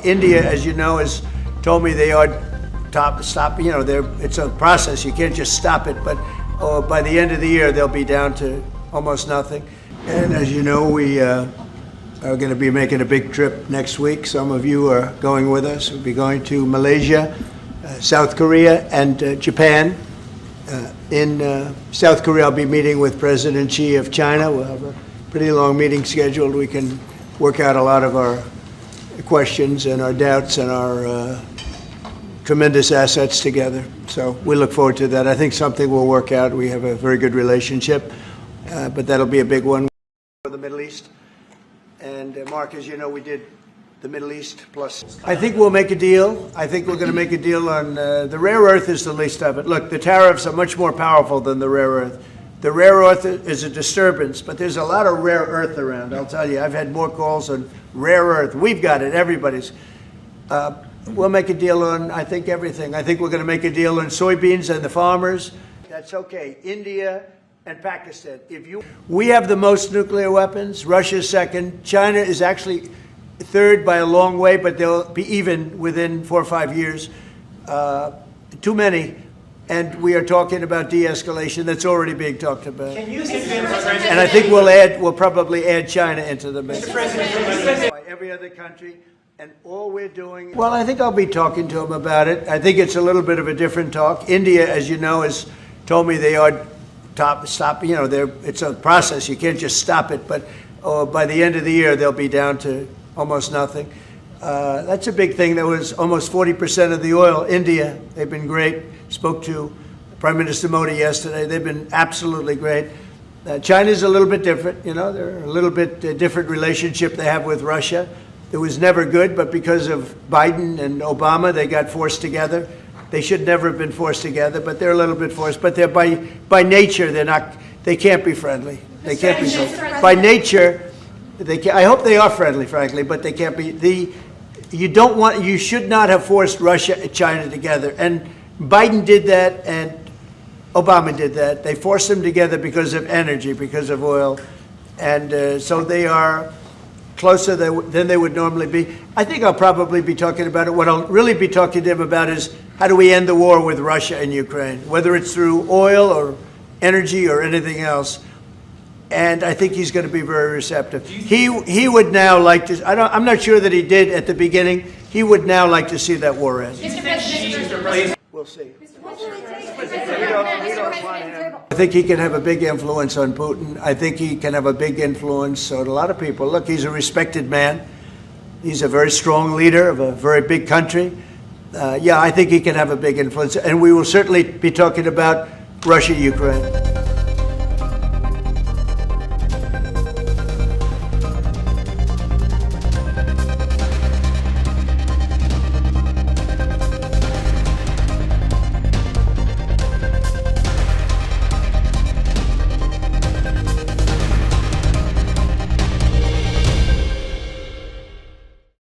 India, as you know, has told me they are stop. You know, it's a process. You can't just stop it. But by the end of the year, they'll be down to almost nothing. And as you know, we are going to be making a big trip next week. Some of you are going with us. We'll be going to Malaysia, South Korea, and Japan. In South Korea, I'll be meeting with President Xi of China. We'll have a pretty long meeting scheduled. We can work out a lot of our questions and our doubts and our tremendous assets together. So we look forward to that. I think something will work out. We have a very good relationship, but that'll be a big one for the Middle East. And Mark, as you know, we did the Middle East plus. I think we'll make a deal. I think we're going to make a deal on the rare earth is the least of it. Look, the tariffs are much more powerful than the rare earth. The rare earth is a disturbance, but there's a lot of rare earth around. I'll tell you, I've had more calls on rare earth. We've got it. Everybody's. We'll make a deal on, I think, everything. I think we're going to make a deal on soybeans and the farmers. That's okay. India and Pakistan. We have the most nuclear weapons. Russia's second. China is actually third by a long way, but they'll be even within 4 or 5 years. Too many. And we are talking about de-escalation. That's already being talked about. Can you convince President? And I think we'll probably add China into the mix. By every other country. And all we're doing, well, I think I'll be talking to him about it. I think it's a little bit of a different talk. India, as you know, has told me they are stop. You know, it's a process. You can't just stop it. But by the end of the year, they'll be down to almost nothing. That's a big thing. That was almost 40% of the oil. India, they've been great. Spoke to Prime Minister Modi yesterday. They've been absolutely great. China's a little bit different. You know, they're a little bit different relationship they have with Russia. It was never good, but because of Biden and Obama, they got forced together. They should never have been forced together, but they're a little bit forced. But they're by nature, they're not. They can't be friendly. They can't be friendly. By nature, they can, I hope they are friendly, frankly, but they can't be. You should not have forced Russia and China together. And Biden did that, and Obama did that. They forced them together because of energy, because of oil, and so they are closer than they would normally be. I think I'll probably be talking about it. What I'll really be talking to him about is how do we end the war with Russia and Ukraine, whether it's through oil or energy or anything else. And I think he's going to be very receptive. He would now like to. I'm not sure that he did at the beginning. He would now like to see that war end. We'll see. I think he can have a big influence on Putin. I think he can have a big influence on a lot of people. Look, he's a respected man. He's a very strong leader of a very big country. Yeah, I think he can have a big influence. And we will certainly be talking about Russia, Ukraine.